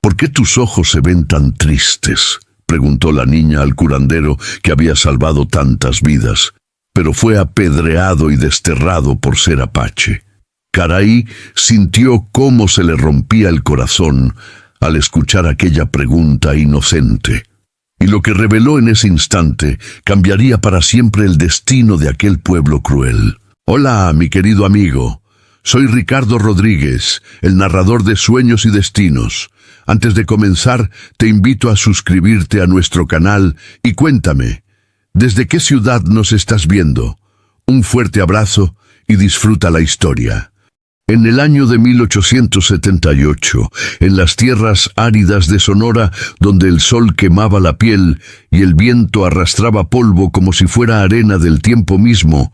¿Por qué tus ojos se ven tan tristes?, preguntó la niña al curandero que había salvado tantas vidas, pero fue apedreado y desterrado por ser apache. Caray sintió cómo se le rompía el corazón al escuchar aquella pregunta inocente. Y lo que reveló en ese instante cambiaría para siempre el destino de aquel pueblo cruel. Hola, mi querido amigo. Soy Ricardo Rodríguez, el narrador de Sueños y Destinos. Antes de comenzar, te invito a suscribirte a nuestro canal y cuéntame, ¿desde qué ciudad nos estás viendo? Un fuerte abrazo y disfruta la historia. En el año de 1878, en las tierras áridas de Sonora, donde el sol quemaba la piel y el viento arrastraba polvo como si fuera arena del tiempo mismo,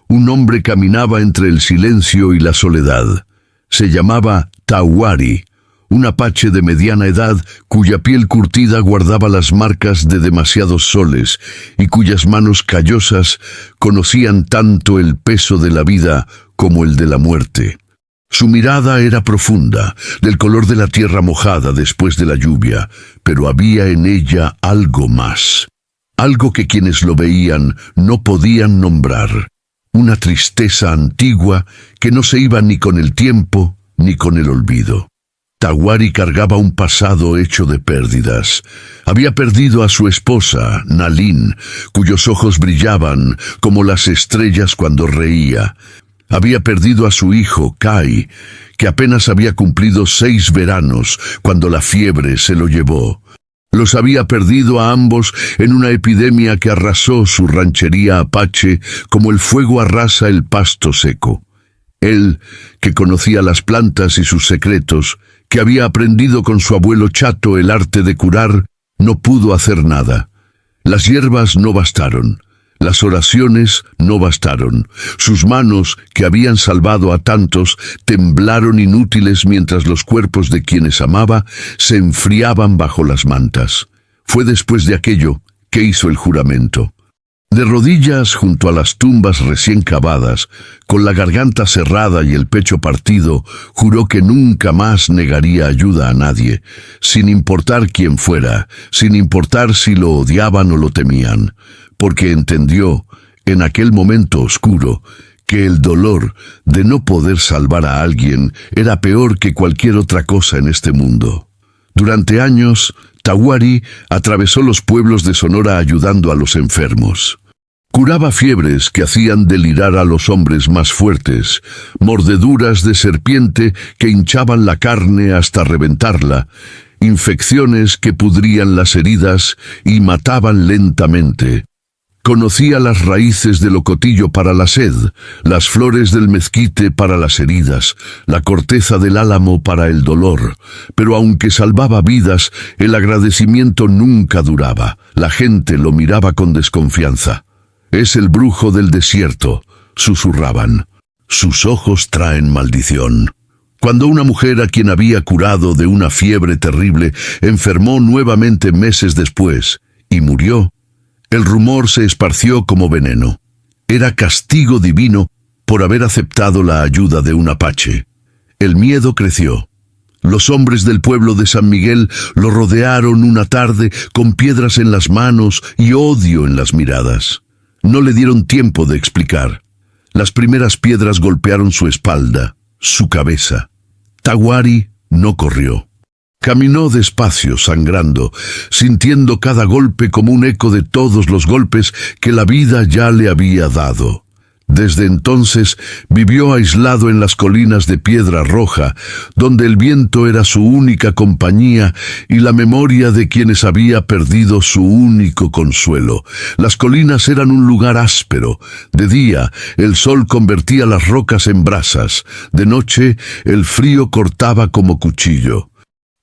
un hombre caminaba entre el silencio y la soledad. Se llamaba Tawari, un apache de mediana edad cuya piel curtida guardaba las marcas de demasiados soles y cuyas manos callosas conocían tanto el peso de la vida como el de la muerte. Su mirada era profunda, del color de la tierra mojada después de la lluvia, pero había en ella algo más, algo que quienes lo veían no podían nombrar, una tristeza antigua que no se iba ni con el tiempo ni con el olvido. Tawari cargaba un pasado hecho de pérdidas. Había perdido a su esposa, Nalin, cuyos ojos brillaban como las estrellas cuando reía. Había perdido a su hijo, Kai, que apenas había cumplido 6 veranos cuando la fiebre se lo llevó. Los había perdido a ambos en una epidemia que arrasó su ranchería apache como el fuego arrasa el pasto seco. Él, que conocía las plantas y sus secretos, que había aprendido con su abuelo Chato el arte de curar, no pudo hacer nada. Las hierbas no bastaron. Las oraciones no bastaron. Sus manos, que habían salvado a tantos, temblaron inútiles mientras los cuerpos de quienes amaba se enfriaban bajo las mantas. Fue después de aquello que hizo el juramento. De rodillas junto a las tumbas recién cavadas, con la garganta cerrada y el pecho partido, juró que nunca más negaría ayuda a nadie, sin importar quién fuera, sin importar si lo odiaban o lo temían, porque entendió, en aquel momento oscuro, que el dolor de no poder salvar a alguien era peor que cualquier otra cosa en este mundo. Durante años, Tawari atravesó los pueblos de Sonora ayudando a los enfermos. Curaba fiebres que hacían delirar a los hombres más fuertes, mordeduras de serpiente que hinchaban la carne hasta reventarla, infecciones que pudrían las heridas y mataban lentamente. Conocía las raíces del ocotillo para la sed, las flores del mezquite para las heridas, la corteza del álamo para el dolor, pero aunque salvaba vidas, el agradecimiento nunca duraba. La gente lo miraba con desconfianza. «Es el brujo del desierto», susurraban. «Sus ojos traen maldición». Cuando una mujer a quien había curado de una fiebre terrible enfermó nuevamente meses después y murió, el rumor se esparció como veneno. Era castigo divino por haber aceptado la ayuda de un apache. El miedo creció. Los hombres del pueblo de San Miguel lo rodearon una tarde con piedras en las manos y odio en las miradas. No le dieron tiempo de explicar. Las primeras piedras golpearon su espalda, su cabeza. Tawari no corrió. Caminó despacio, sangrando, sintiendo cada golpe como un eco de todos los golpes que la vida ya le había dado. Desde entonces vivió aislado en las colinas de Piedra Roja, donde el viento era su única compañía y la memoria de quienes había perdido su único consuelo. Las colinas eran un lugar áspero. De día, el sol convertía las rocas en brasas. De noche, el frío cortaba como cuchillo.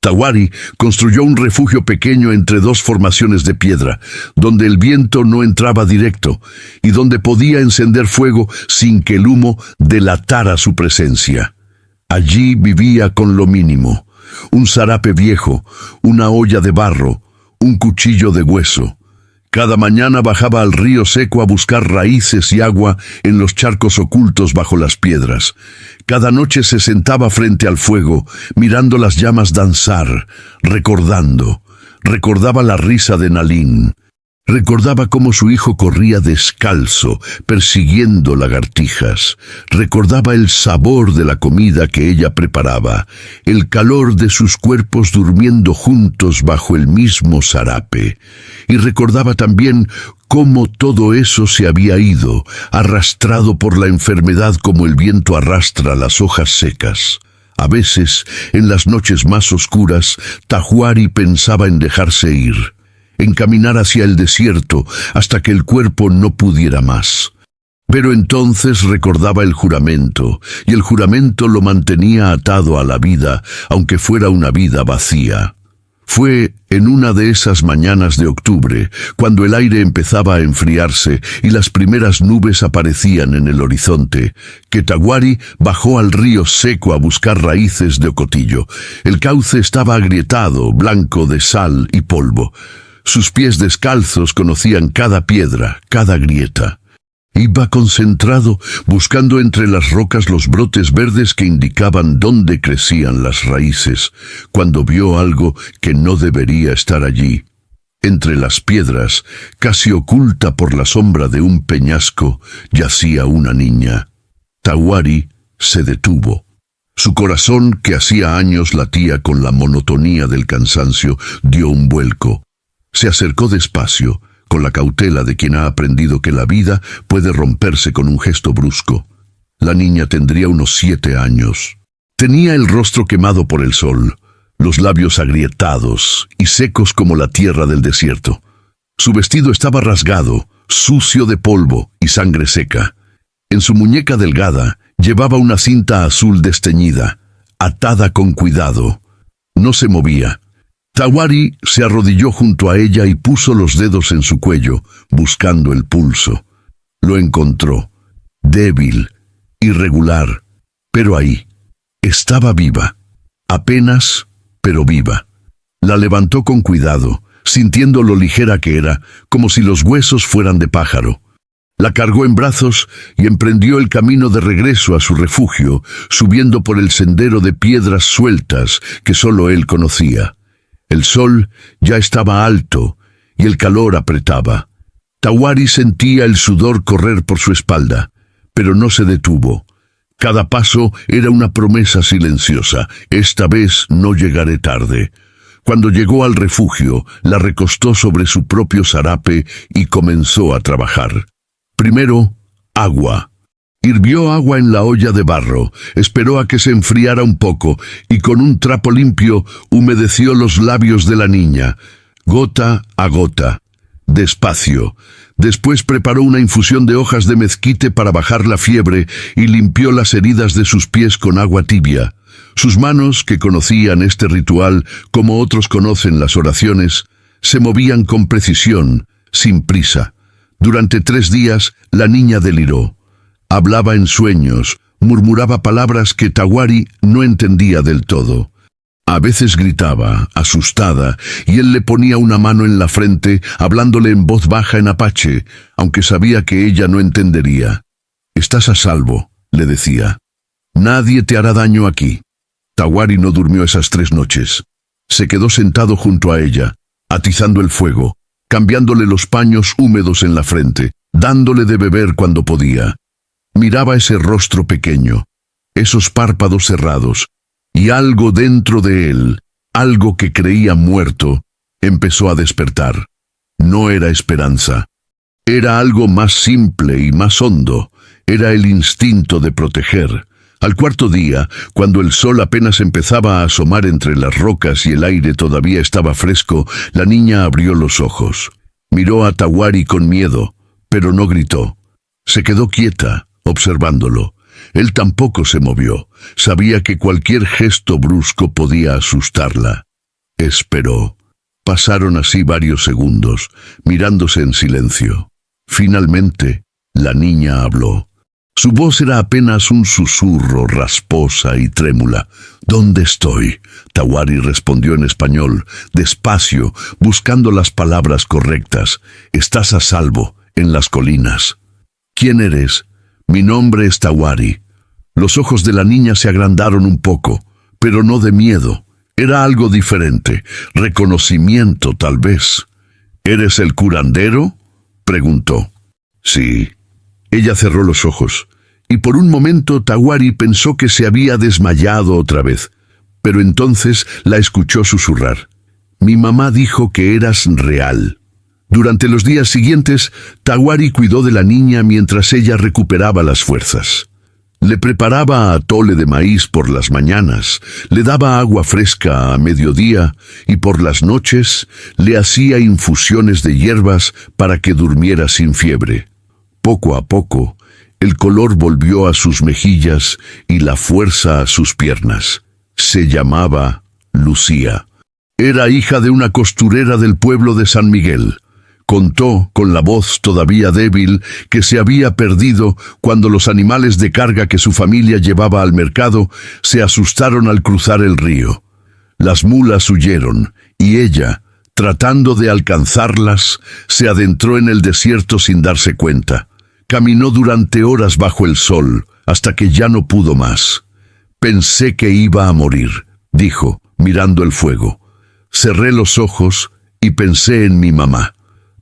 Tawari construyó un refugio pequeño entre 2 formaciones de piedra, donde el viento no entraba directo y donde podía encender fuego sin que el humo delatara su presencia. Allí vivía con lo mínimo: un zarape viejo, una olla de barro, un cuchillo de hueso. Cada mañana bajaba al río seco a buscar raíces y agua en los charcos ocultos bajo las piedras. Cada noche se sentaba frente al fuego, mirando las llamas danzar, recordaba la risa de Nalín. Recordaba cómo su hijo corría descalzo, persiguiendo lagartijas. Recordaba el sabor de la comida que ella preparaba, el calor de sus cuerpos durmiendo juntos bajo el mismo zarape. Y recordaba también cómo todo eso se había ido, arrastrado por la enfermedad como el viento arrastra las hojas secas. A veces, en las noches más oscuras, Tahuari pensaba en dejarse ir, en caminar hacia el desierto hasta que el cuerpo no pudiera más. Pero entonces recordaba el juramento, y el juramento lo mantenía atado a la vida, aunque fuera una vida vacía. Fue en una de esas mañanas de octubre, cuando el aire empezaba a enfriarse y las primeras nubes aparecían en el horizonte, que Tahuari bajó al río seco a buscar raíces de ocotillo. El cauce estaba agrietado, blanco de sal y polvo. Sus pies descalzos conocían cada piedra, cada grieta. Iba concentrado, buscando entre las rocas los brotes verdes que indicaban dónde crecían las raíces, cuando vio algo que no debería estar allí. Entre las piedras, casi oculta por la sombra de un peñasco, yacía una niña. Tahuari se detuvo. Su corazón, que hacía años latía con la monotonía del cansancio, dio un vuelco. Se acercó despacio, con la cautela de quien ha aprendido que la vida puede romperse con un gesto brusco. La niña tendría unos 7 años. Tenía el rostro quemado por el sol, los labios agrietados y secos como la tierra del desierto. Su vestido estaba rasgado, sucio de polvo y sangre seca. En su muñeca delgada llevaba una cinta azul desteñida, atada con cuidado. No se movía. Tahuari se arrodilló junto a ella y puso los dedos en su cuello, buscando el pulso. Lo encontró, débil, irregular, pero ahí. Estaba viva, apenas, pero viva. La levantó con cuidado, sintiendo lo ligera que era, como si los huesos fueran de pájaro. La cargó en brazos y emprendió el camino de regreso a su refugio, subiendo por el sendero de piedras sueltas que solo él conocía. El sol ya estaba alto y el calor apretaba. Tahuari sentía el sudor correr por su espalda, pero no se detuvo. Cada paso era una promesa silenciosa. Esta vez no llegaré tarde. Cuando llegó al refugio, la recostó sobre su propio zarape y comenzó a trabajar. Primero, agua. Hirvió agua en la olla de barro, esperó a que se enfriara un poco y con un trapo limpio humedeció los labios de la niña, gota a gota, despacio. Después preparó una infusión de hojas de mezquite para bajar la fiebre y limpió las heridas de sus pies con agua tibia. Sus manos, que conocían este ritual como otros conocen las oraciones, se movían con precisión, sin prisa. Durante 3 días la niña deliró. Hablaba en sueños, murmuraba palabras que Tahuari no entendía del todo. A veces gritaba, asustada, y él le ponía una mano en la frente, hablándole en voz baja en apache, aunque sabía que ella no entendería. «Estás a salvo», le decía. «Nadie te hará daño aquí». Tahuari no durmió esas 3 noches. Se quedó sentado junto a ella, atizando el fuego, cambiándole los paños húmedos en la frente, dándole de beber cuando podía. Miraba ese rostro pequeño, esos párpados cerrados, y algo dentro de él, algo que creía muerto, empezó a despertar. No era esperanza. Era algo más simple y más hondo. Era el instinto de proteger. Al 4.º día, cuando el sol apenas empezaba a asomar entre las rocas y el aire todavía estaba fresco, la niña abrió los ojos. Miró a Tahuari con miedo, pero no gritó. Se quedó quieta, observándolo. Él tampoco se movió. Sabía que cualquier gesto brusco podía asustarla. Esperó. Pasaron así varios segundos, mirándose en silencio. Finalmente, la niña habló. Su voz era apenas un susurro, rasposa y trémula. «¿Dónde estoy?», Tawari respondió en español, despacio, buscando las palabras correctas. «Estás a salvo, en las colinas». «¿Quién eres?». «Mi nombre es Tawari». Los ojos de la niña se agrandaron un poco, pero no de miedo. Era algo diferente, reconocimiento tal vez. «¿Eres el curandero?», preguntó. «Sí». Ella cerró los ojos, y por un momento Tawari pensó que se había desmayado otra vez, pero entonces la escuchó susurrar. «Mi mamá dijo que eras real». Durante los días siguientes, Tawari cuidó de la niña mientras ella recuperaba las fuerzas. Le preparaba atole de maíz por las mañanas, le daba agua fresca a mediodía y por las noches le hacía infusiones de hierbas para que durmiera sin fiebre. Poco a poco, el color volvió a sus mejillas y la fuerza a sus piernas. Se llamaba Lucía. Era hija de una costurera del pueblo de San Miguel. Contó, con la voz todavía débil, que se había perdido cuando los animales de carga que su familia llevaba al mercado se asustaron al cruzar el río. Las mulas huyeron, y ella, tratando de alcanzarlas, se adentró en el desierto sin darse cuenta. Caminó durante horas bajo el sol, hasta que ya no pudo más. «Pensé que iba a morir», dijo, mirando el fuego. «Cerré los ojos y pensé en mi mamá».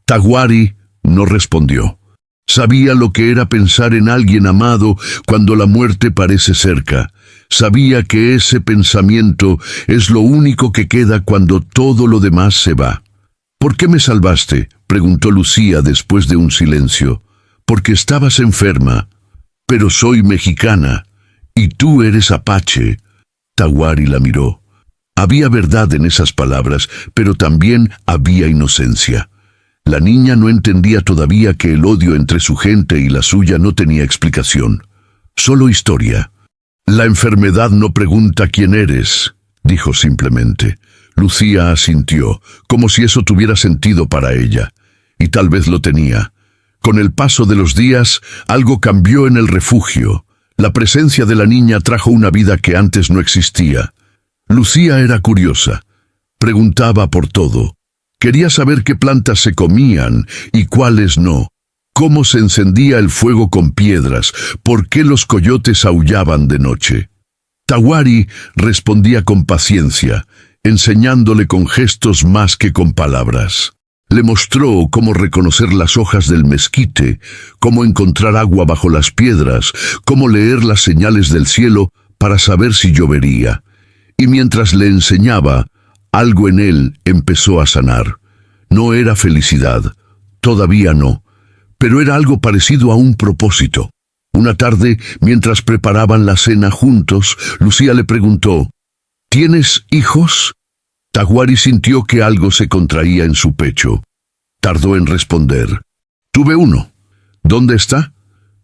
Tawari no respondió. Sabía lo que era pensar en alguien amado cuando la muerte parece cerca. Sabía que ese pensamiento es lo único que queda cuando todo lo demás se va. «¿Por qué me salvaste?», preguntó Lucía después de un silencio. «Porque estabas enferma». «Pero soy mexicana, y tú eres apache». Tawari la miró. Había verdad en esas palabras, pero también había inocencia. La niña no entendía todavía que el odio entre su gente y la suya no tenía explicación. Solo historia. «La enfermedad no pregunta quién eres», dijo simplemente. Lucía asintió, como si eso tuviera sentido para ella. Y tal vez lo tenía. Con el paso de los días, algo cambió en el refugio. La presencia de la niña trajo una vida que antes no existía. Lucía era curiosa. Preguntaba por todo. Quería saber qué plantas se comían y cuáles no. Cómo se encendía el fuego con piedras, por qué los coyotes aullaban de noche. Tawari respondía con paciencia, enseñándole con gestos más que con palabras. Le mostró cómo reconocer las hojas del mezquite, cómo encontrar agua bajo las piedras, cómo leer las señales del cielo para saber si llovería. Y mientras le enseñaba, algo en él empezó a sanar. No era felicidad, todavía no, pero era algo parecido a un propósito. Una tarde, mientras preparaban la cena juntos, Lucía le preguntó, «¿Tienes hijos?». Tawari sintió que algo se contraía en su pecho. Tardó en responder. «Tuve uno». «¿Dónde está?».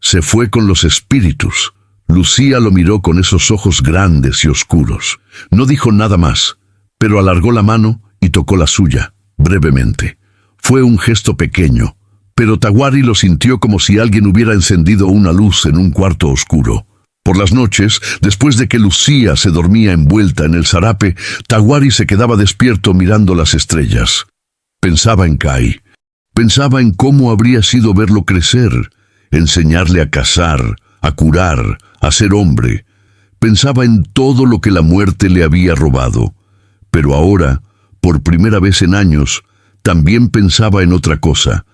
«Se fue con los espíritus». Lucía lo miró con esos ojos grandes y oscuros. No dijo nada más, pero alargó la mano y tocó la suya, brevemente. Fue un gesto pequeño, pero Tawari lo sintió como si alguien hubiera encendido una luz en un cuarto oscuro. Por las noches, después de que Lucía se dormía envuelta en el zarape, Tawari se quedaba despierto mirando las estrellas. Pensaba en Kai. Pensaba en cómo habría sido verlo crecer, enseñarle a cazar, a curar, a ser hombre. Pensaba en todo lo que la muerte le había robado. Pero ahora, por primera vez en años, también pensaba en otra cosa,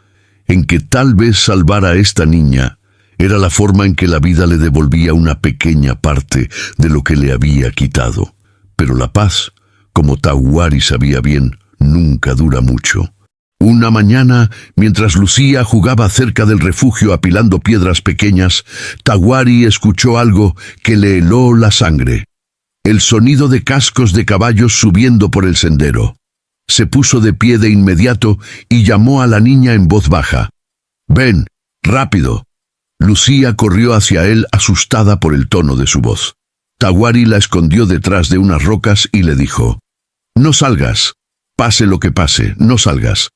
en que tal vez salvar a esta niña era la forma en que la vida le devolvía una pequeña parte de lo que le había quitado. Pero la paz, como Tawari sabía bien, nunca dura mucho. Una mañana, mientras Lucía jugaba cerca del refugio apilando piedras pequeñas, Tawari escuchó algo que le heló la sangre. El sonido de cascos de caballos subiendo por el sendero. Se puso de pie de inmediato y llamó a la niña en voz baja. «Ven, rápido». Lucía corrió hacia él asustada por el tono de su voz. Tawari la escondió detrás de unas rocas y le dijo, «No salgas. Pase lo que pase, no salgas».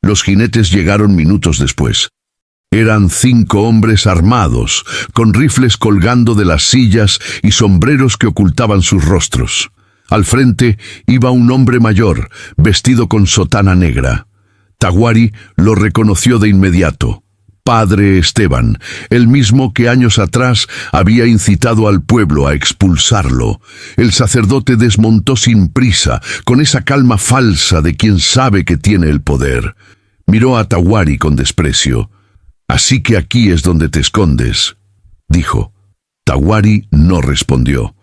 Los jinetes llegaron minutos después. Eran 5 hombres armados, con rifles colgando de las sillas y sombreros que ocultaban sus rostros. Al frente iba un hombre mayor, vestido con sotana negra. Tahuari lo reconoció de inmediato. Padre Esteban, el mismo que años atrás había incitado al pueblo a expulsarlo. El sacerdote desmontó sin prisa, con esa calma falsa de quien sabe que tiene el poder. Miró a Tahuari con desprecio. «Así que aquí es donde te escondes», dijo. Tahuari no respondió.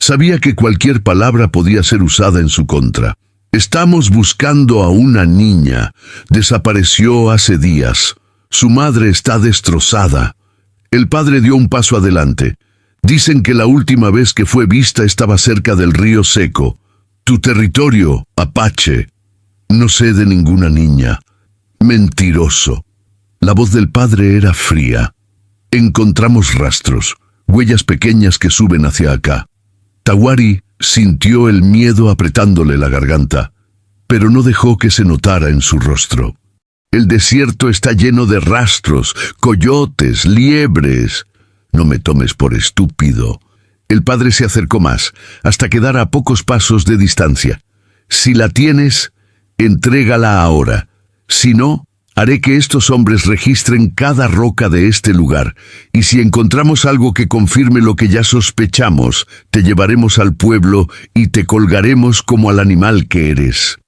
Sabía que cualquier palabra podía ser usada en su contra. «Estamos buscando a una niña. Desapareció hace días. Su madre está destrozada». El padre dio un paso adelante. «Dicen que la última vez que fue vista estaba cerca del río Seco. Tu territorio, Apache». «No sé de ninguna niña». «Mentiroso». La voz del padre era fría. «Encontramos rastros, huellas pequeñas que suben hacia acá». Tahuari sintió el miedo apretándole la garganta, pero no dejó que se notara en su rostro. «El desierto está lleno de rastros, coyotes, liebres». «No me tomes por estúpido». El padre se acercó más, hasta quedar a pocos pasos de distancia. «Si la tienes, entrégala ahora. Si no, haré que estos hombres registren cada roca de este lugar, y si encontramos algo que confirme lo que ya sospechamos, te llevaremos al pueblo y te colgaremos como al animal que eres».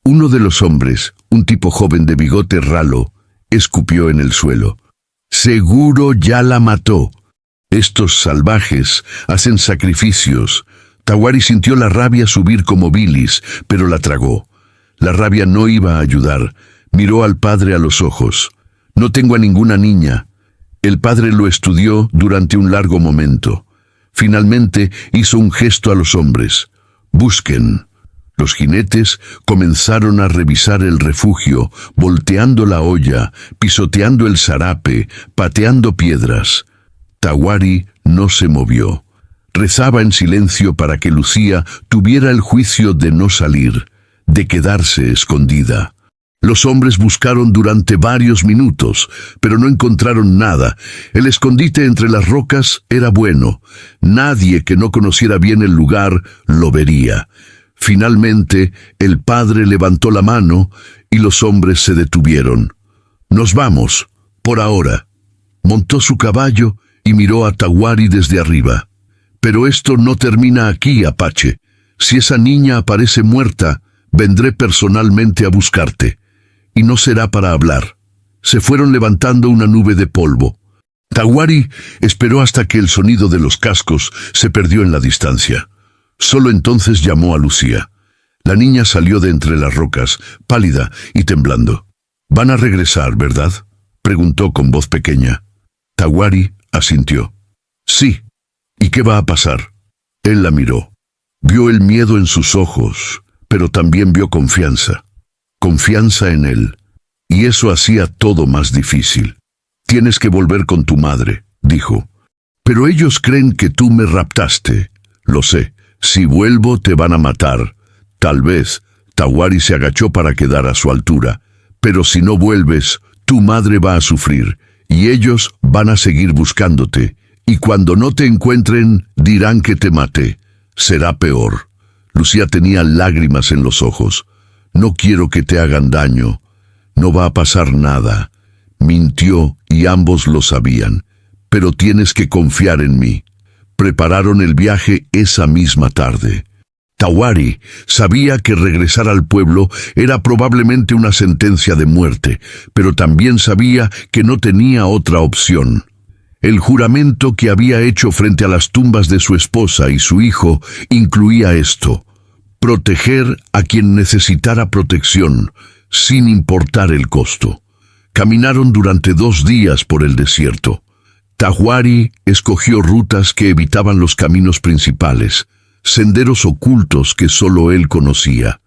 Uno de los hombres, un tipo joven de bigote ralo, escupió en el suelo. «Seguro ya la mató. Estos salvajes hacen sacrificios». Tahuari sintió la rabia subir como bilis, pero la tragó. La rabia no iba a ayudar. Miró al padre a los ojos. «No tengo a ninguna niña». El padre lo estudió durante un largo momento. Finalmente hizo un gesto a los hombres. «Busquen». Los jinetes comenzaron a revisar el refugio, volteando la olla, pisoteando el zarape, pateando piedras. Tahuari no se movió. Rezaba en silencio para que Lucía tuviera el juicio de no salir, de quedarse escondida. Los hombres buscaron durante varios minutos, pero no encontraron nada. El escondite entre las rocas era bueno. Nadie que no conociera bien el lugar lo vería. Finalmente, el padre levantó la mano y los hombres se detuvieron. «Nos vamos, por ahora». Montó su caballo y miró a Tahuari desde arriba. «Pero esto no termina aquí, Apache. Si esa niña aparece muerta, vendré personalmente a buscarte. Y no será para hablar». Se fueron levantando una nube de polvo. Tahuari esperó hasta que el sonido de los cascos se perdió en la distancia. Solo entonces llamó a Lucía. La niña salió de entre las rocas, pálida y temblando. «¿Van a regresar, verdad?», preguntó con voz pequeña. Tahuari asintió. «Sí». «¿Y qué va a pasar?». Él la miró. Vio el miedo en sus ojos, pero también vio confianza. Confianza en él. Y eso hacía todo más difícil. «Tienes que volver con tu madre», dijo. «Pero ellos creen que tú me raptaste». «Lo sé. Si vuelvo te van a matar». «Tal vez». Tahuari se agachó para quedar a su altura. «Pero si no vuelves, tu madre va a sufrir, y ellos van a seguir buscándote. Y cuando no te encuentren, dirán que te maté. Será peor». Lucía tenía lágrimas en los ojos. «No quiero que te hagan daño. No va a pasar nada». Mintió y ambos lo sabían. «Pero tienes que confiar en mí». Prepararon el viaje esa misma tarde. Tahuari sabía que regresar al pueblo era probablemente una sentencia de muerte, pero también sabía que no tenía otra opción. El juramento que había hecho frente a las tumbas de su esposa y su hijo incluía esto: proteger a quien necesitara protección, sin importar el costo. Caminaron durante 2 días por el desierto. Tahuari escogió rutas que evitaban los caminos principales, senderos ocultos que solo él conocía.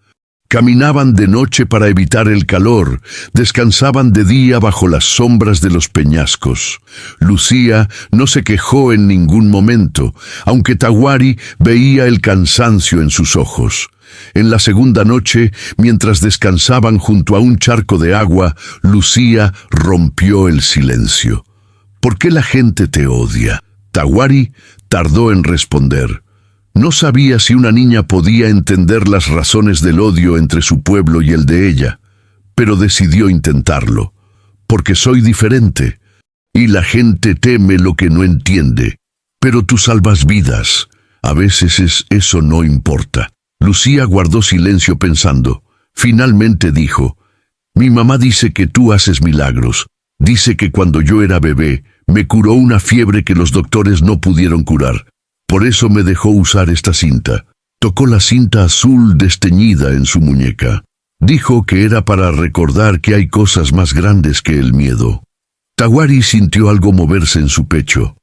Caminaban de noche para evitar el calor, descansaban de día bajo las sombras de los peñascos. Lucía no se quejó en ningún momento, aunque Tahuari veía el cansancio en sus ojos. En la segunda noche, mientras descansaban junto a un charco de agua, Lucía rompió el silencio. ¿Por qué la gente te odia? Tawari tardó en responder. No sabía si una niña podía entender las razones del odio entre su pueblo y el de ella, pero decidió intentarlo. Porque soy diferente, y la gente teme lo que no entiende. Pero tú salvas vidas. A veces eso no importa. Lucía guardó silencio pensando. Finalmente dijo: mi mamá dice que tú haces milagros. Dice que cuando yo era bebé, me curó una fiebre que los doctores no pudieron curar. Por eso me dejó usar esta cinta. Tocó la cinta azul desteñida en su muñeca. Dijo que era para recordar que hay cosas más grandes que el miedo. Tawari sintió algo moverse en su pecho.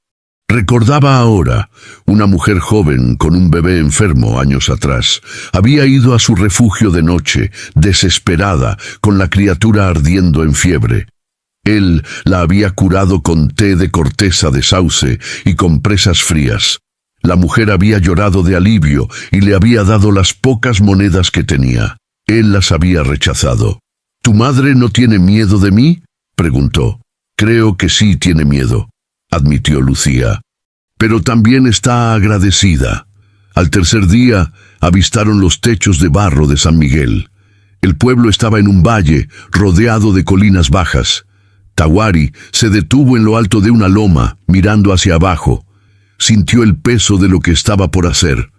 Recordaba ahora, una mujer joven con un bebé enfermo años atrás. Había ido a su refugio de noche, desesperada, con la criatura ardiendo en fiebre. Él la había curado con té de corteza de sauce y compresas frías. La mujer había llorado de alivio y le había dado las pocas monedas que tenía. Él las había rechazado. ¿Tu madre no tiene miedo de mí?, preguntó. Creo que sí tiene miedo, admitió Lucía. Pero también está agradecida. Al tercer día, avistaron los techos de barro de San Miguel. El pueblo estaba en un valle, rodeado de colinas bajas. Tawari se detuvo en lo alto de una loma, mirando hacia abajo. Sintió el peso de lo que estaba por hacer.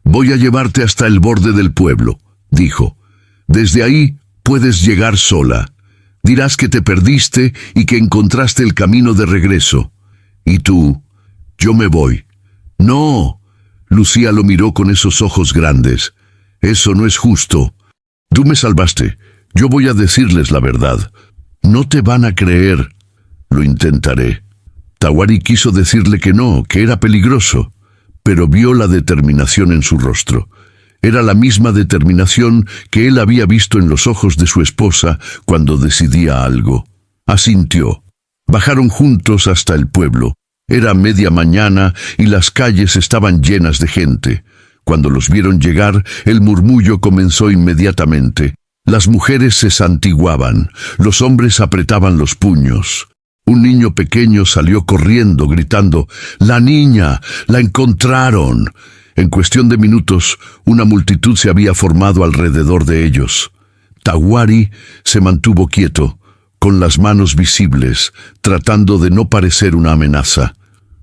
Voy a llevarte hasta el borde del pueblo, dijo. Desde ahí puedes llegar sola. Dirás que te perdiste y que encontraste el camino de regreso. ¿Y tú? Yo me voy. No. Lucía lo miró con esos ojos grandes. Eso no es justo. Tú me salvaste. Yo voy a decirles la verdad. No te van a creer. Lo intentaré. Tawari quiso decirle que no, que era peligroso, pero vio la determinación en su rostro. Era la misma determinación que él había visto en los ojos de su esposa cuando decidía algo. Asintió. Bajaron juntos hasta el pueblo. Era media mañana y las calles estaban llenas de gente. Cuando los vieron llegar, el murmullo comenzó inmediatamente. Las mujeres se santiguaban, los hombres apretaban los puños. Un niño pequeño salió corriendo, gritando: «¡La niña! ¡La encontraron!». En cuestión de minutos, una multitud se había formado alrededor de ellos. Tawari se mantuvo quieto, con las manos visibles, tratando de no parecer una amenaza.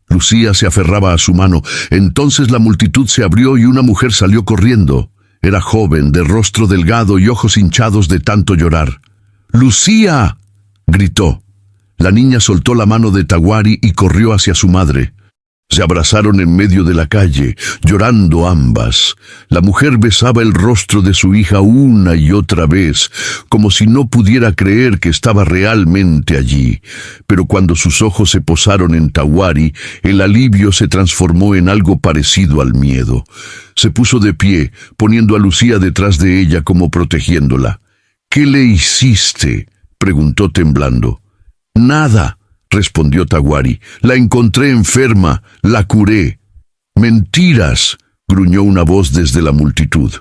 Lucía se aferraba a su mano. Entonces la multitud se abrió y una mujer salió corriendo. Era joven, de rostro delgado y ojos hinchados de tanto llorar. «¡Lucía!», gritó. La niña soltó la mano de Tawari y corrió hacia su madre. Se abrazaron en medio de la calle, llorando ambas. La mujer besaba el rostro de su hija una y otra vez, como si no pudiera creer que estaba realmente allí. Pero cuando sus ojos se posaron en Tawari, el alivio se transformó en algo parecido al miedo. Se puso de pie, poniendo a Lucía detrás de ella como protegiéndola. «¿Qué le hiciste?», preguntó temblando. «Nada», respondió Tawari. «La encontré enferma, la curé». «Mentiras», gruñó una voz desde la multitud.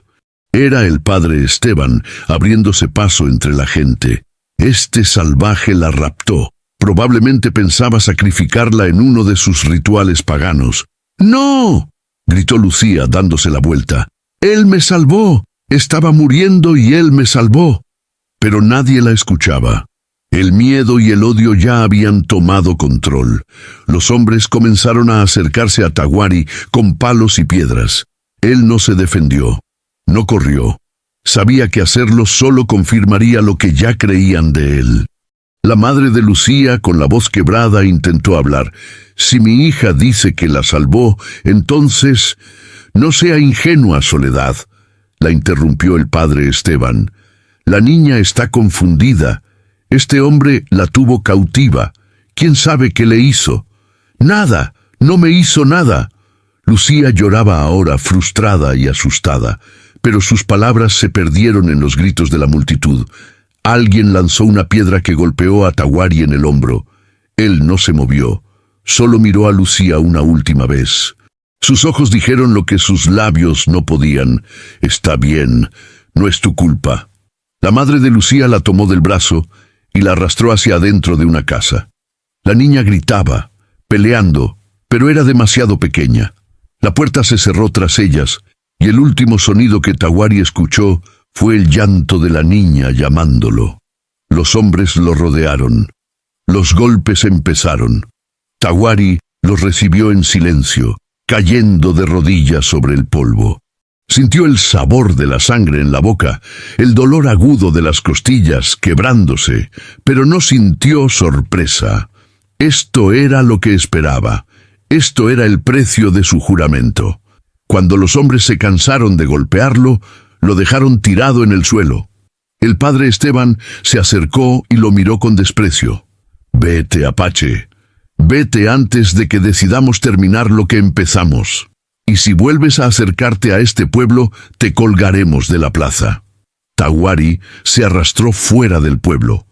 Era el padre Esteban, abriéndose paso entre la gente. Este salvaje la raptó. Probablemente pensaba sacrificarla en uno de sus rituales paganos. «¡No!», gritó Lucía, dándose la vuelta. «Él me salvó. Estaba muriendo y él me salvó». Pero nadie la escuchaba. El miedo y el odio ya habían tomado control. Los hombres comenzaron a acercarse a Tawari con palos y piedras. Él no se defendió, no corrió. Sabía que hacerlo solo confirmaría lo que ya creían de él. La madre de Lucía, con la voz quebrada, intentó hablar. «Si mi hija dice que la salvó, entonces no sea ingenua, Soledad», la interrumpió el padre Esteban. «La niña está confundida. Este hombre la tuvo cautiva. ¿Quién sabe qué le hizo?». «Nada, no me hizo nada». Lucía lloraba ahora, frustrada y asustada, pero sus palabras se perdieron en los gritos de la multitud. Alguien lanzó una piedra que golpeó a Tawari en el hombro. Él no se movió, solo miró a Lucía una última vez. Sus ojos dijeron lo que sus labios no podían. Está bien, no es tu culpa. La madre de Lucía la tomó del brazo y la arrastró hacia adentro de una casa. La niña gritaba, peleando, pero era demasiado pequeña. La puerta se cerró tras ellas, y el último sonido que Tawari escuchó fue el llanto de la niña llamándolo. Los hombres lo rodearon. Los golpes empezaron. Tawari los recibió en silencio, cayendo de rodillas sobre el polvo. Sintió el sabor de la sangre en la boca, el dolor agudo de las costillas quebrándose, pero no sintió sorpresa. Esto era lo que esperaba. Esto era el precio de su juramento. Cuando los hombres se cansaron de golpearlo, lo dejaron tirado en el suelo. El padre Esteban se acercó y lo miró con desprecio. «Vete, Apache. Vete antes de que decidamos terminar lo que empezamos. Y si vuelves a acercarte a este pueblo, te colgaremos de la plaza». Tawari se arrastró fuera del pueblo.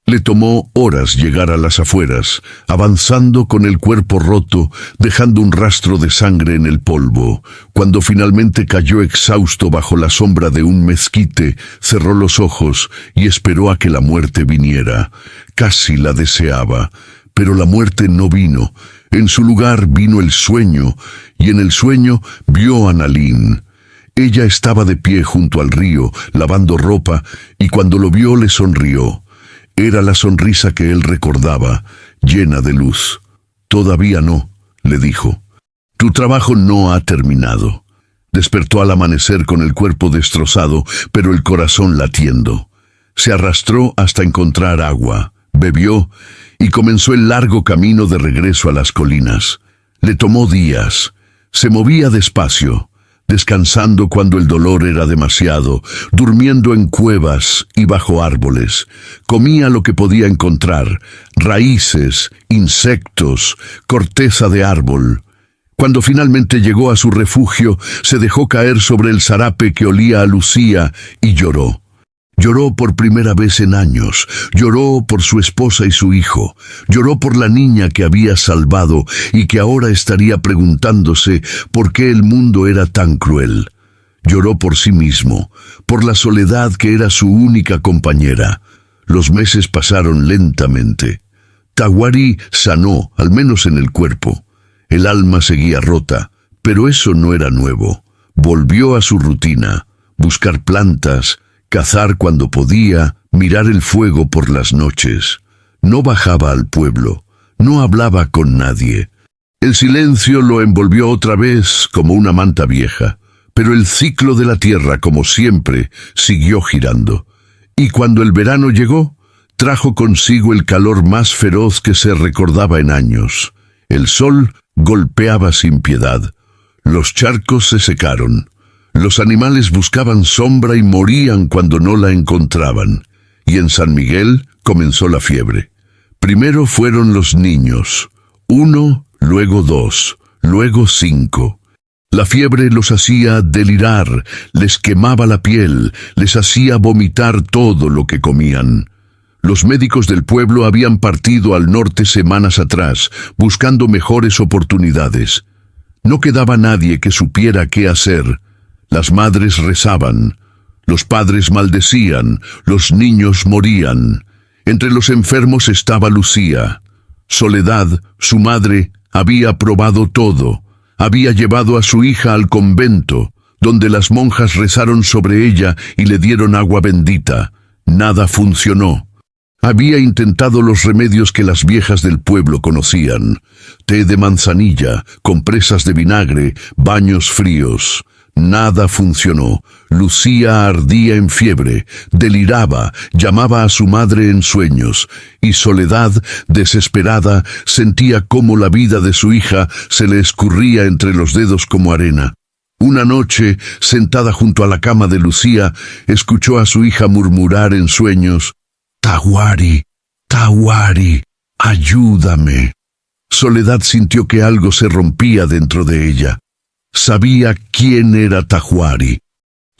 Le tomó horas llegar a las afueras, avanzando con el cuerpo roto, dejando un rastro de sangre en el polvo. Cuando finalmente cayó exhausto bajo la sombra de un mezquite, cerró los ojos y esperó a que la muerte viniera. Casi la deseaba, pero la muerte no vino. En su lugar vino el sueño, y en el sueño vio a Nalín. Ella estaba de pie junto al río, lavando ropa, y cuando lo vio le sonrió. Era la sonrisa que él recordaba, llena de luz. «Todavía no», le dijo. «Tu trabajo no ha terminado». Despertó al amanecer con el cuerpo destrozado, pero el corazón latiendo. Se arrastró hasta encontrar agua, bebió y comenzó el largo camino de regreso a las colinas. Le tomó días. Se movía despacio, descansando cuando el dolor era demasiado, durmiendo en cuevas y bajo árboles. Comía lo que podía encontrar, raíces, insectos, corteza de árbol. Cuando finalmente llegó a su refugio, se dejó caer sobre el zarape que olía a Lucía y lloró. Lloró por primera vez en años, lloró por su esposa y su hijo, lloró por la niña que había salvado y que ahora estaría preguntándose por qué el mundo era tan cruel. Lloró por sí mismo, por la soledad que era su única compañera. Los meses pasaron lentamente. Tawari sanó, al menos en el cuerpo. El alma seguía rota, pero eso no era nuevo. Volvió a su rutina, buscar plantas, cazar cuando podía, mirar el fuego por las noches. No bajaba al pueblo, no hablaba con nadie. El silencio lo envolvió otra vez como una manta vieja, pero el ciclo de la tierra, como siempre, siguió girando. Y cuando el verano llegó, trajo consigo el calor más feroz que se recordaba en años. El sol golpeaba sin piedad. Los charcos se secaron. Los animales buscaban sombra y morían cuando no la encontraban. Y en San Miguel comenzó la fiebre. Primero fueron los niños. 1, luego 2, luego 5. La fiebre los hacía delirar, les quemaba la piel, les hacía vomitar todo lo que comían. Los médicos del pueblo habían partido al norte semanas atrás, buscando mejores oportunidades. No quedaba nadie que supiera qué hacer. Las madres rezaban, los padres maldecían, los niños morían. Entre los enfermos estaba Lucía. Soledad, su madre, había probado todo. Había llevado a su hija al convento, donde las monjas rezaron sobre ella y le dieron agua bendita. Nada funcionó. Había intentado los remedios que las viejas del pueblo conocían: té de manzanilla, compresas de vinagre, baños fríos. Nada funcionó. Lucía ardía en fiebre, deliraba, llamaba a su madre en sueños, y Soledad, desesperada, sentía cómo la vida de su hija se le escurría entre los dedos como arena. Una noche, sentada junto a la cama de Lucía, escuchó a su hija murmurar en sueños: «Tawari, Tawari, ayúdame». Soledad sintió que algo se rompía dentro de ella. Sabía quién era Tawari.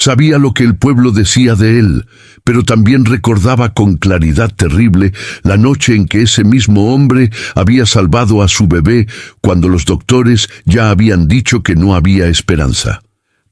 Sabía lo que el pueblo decía de él, pero también recordaba con claridad terrible la noche en que ese mismo hombre había salvado a su bebé cuando los doctores ya habían dicho que no había esperanza.